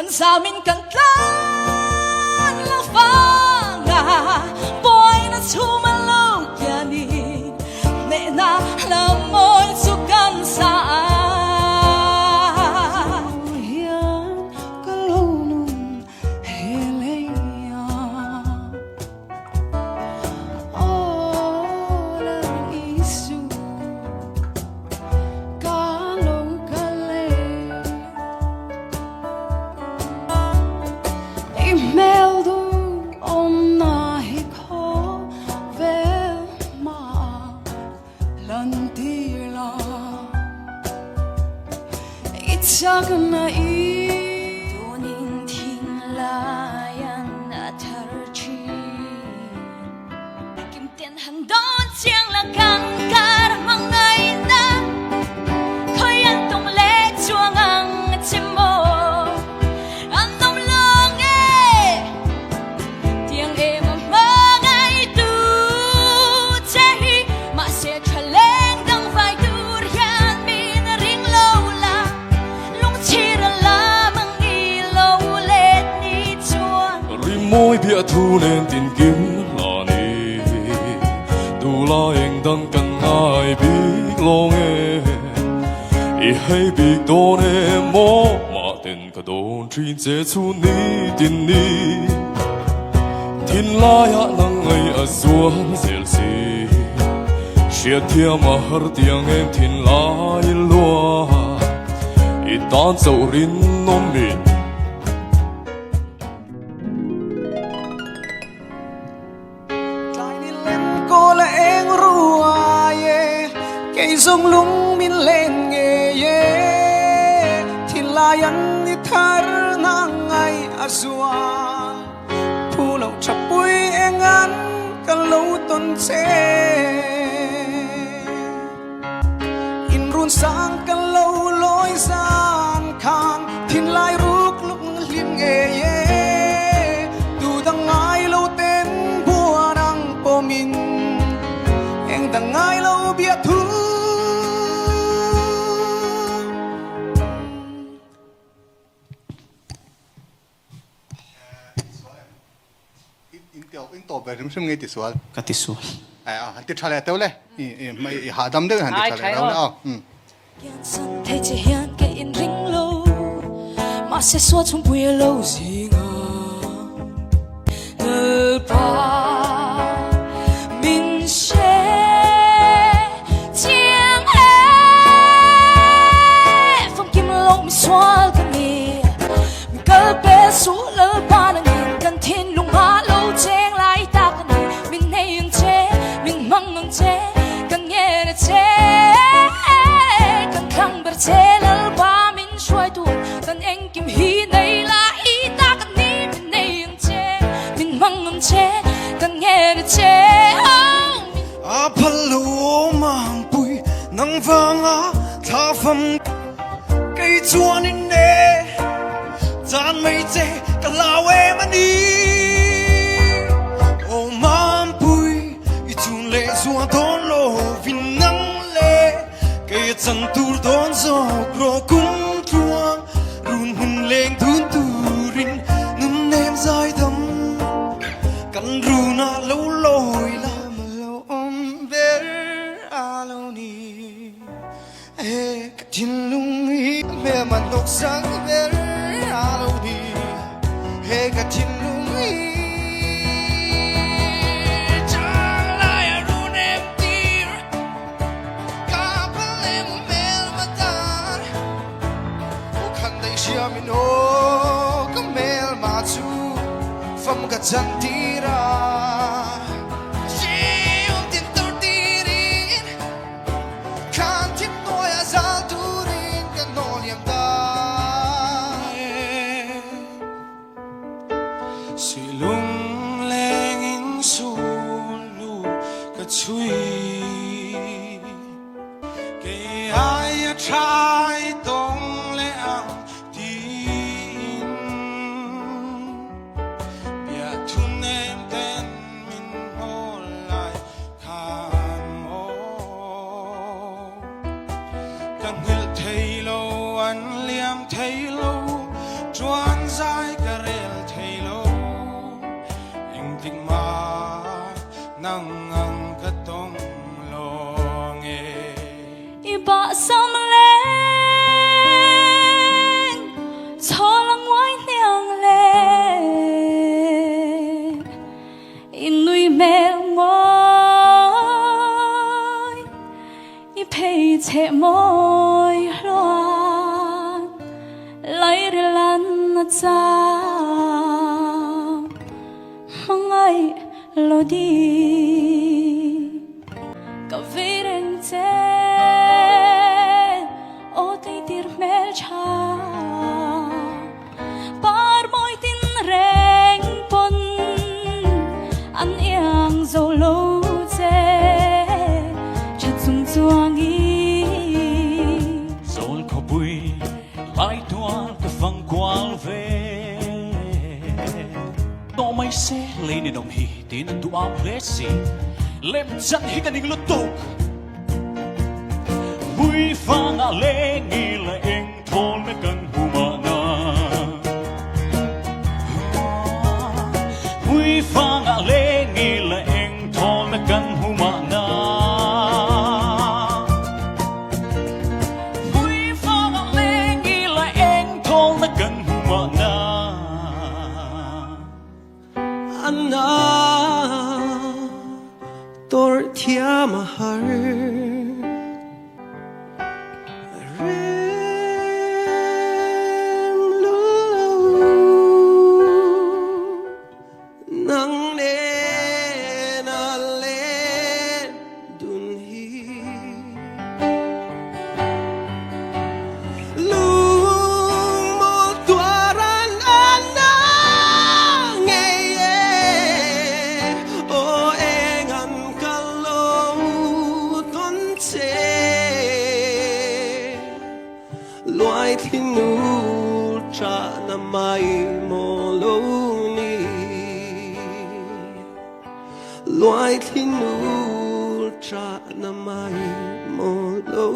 Kan sa amin kantan la fanga boy na sumalog yanin ne na lamoy sukan saan yan kalunong helaya olang isu kalong kale email du om na hikho vel ma lantila itsak na tuning thinglayan atharchi kim ten han don chiang la kang kar mangai na khoi an tong le chuang ang chimo an nong long e tiang e ma mangai tu che hi ma se thaleng dang vai tu rian min ring lo la lung chi ra la mang i lo let ni chuang ri môi bia thu lên tin kiếm là ni tu la em đang cần ai biết lo nghe i hay biết đó em mò mà tên cả đồn chuyên chế chu ni tin ni tin la ya nang ai a zuan zel si chia thia mà har tiếng em tin la i lua i tan dấu rin nom min Lại đi lên cô là em rùa ye cây sông lung min lên nghe ye thì là anh đi thar nang ngày azuan thu lâu chập bụi em ăn cần lâu tuần xe in run sang cần lâu lối gian khang thì lại rút lúc liêm nghe ye tu đằng ai lâu tên bùa năng po min em đằng ai lâu biết thu in tổ về chúng xem nghe tiếng sual katisu han tiết trả lại tao lấy mày hạ đâm đấy han tiết trả lại tao lấy Kian san thay che hian ke in ring lo ma se so chung bui lo zinga nơ pa min she chiang he phong kim lo mi swal ka ni mi kal pe su lơ pa na ngin kan thin lung ha lo cheng lai ta ka ni min nei ang che min mang ang che kan nghe na che che lal ba min shuai tu kan eng kim hi nei la i ta kan ni min nei ang che min mang ang che kan nghe na che a phalu mang pui nang vanga tha pham cây chuan in ne chan mai che ka lawe mani o mang pui i chun le zua don lo vin nang le cây chân tur don zo gro kum truang run hun leng thun turin num nem zai tham kan runa lo loi la ma lo om ver alo ni e ka tin lung hi me man dok sang ver alo ni e ka tin lung hi min o ka mel ma chu fam ka chan tira siêu tin tor tirin kan tin noya zal turin kan no liam da silung leng in su lu ka chui ke ai a trai tong le ang thấy lâu chuan ra cha mangai lodi ka vireng che o tei tir mel cha par moi tin reng pon an yang zo lo che cha chung chuang i Zol ko bui lai tuan ka phang kwal ve no mai se le ni dong hi tin tu am le si lem chan hi ka ning lutuk bui phang a le ngi la eng thol me kan humana bui phang a le ngi la eng thol me kan humana Anna tor thia mahar rem lu nang ne na le dun hi lung mo tuaran anna nghe o eng an kalo ton che loài thiên nu cha na mai mo lo ni loài thiên nu cha na mai mo lo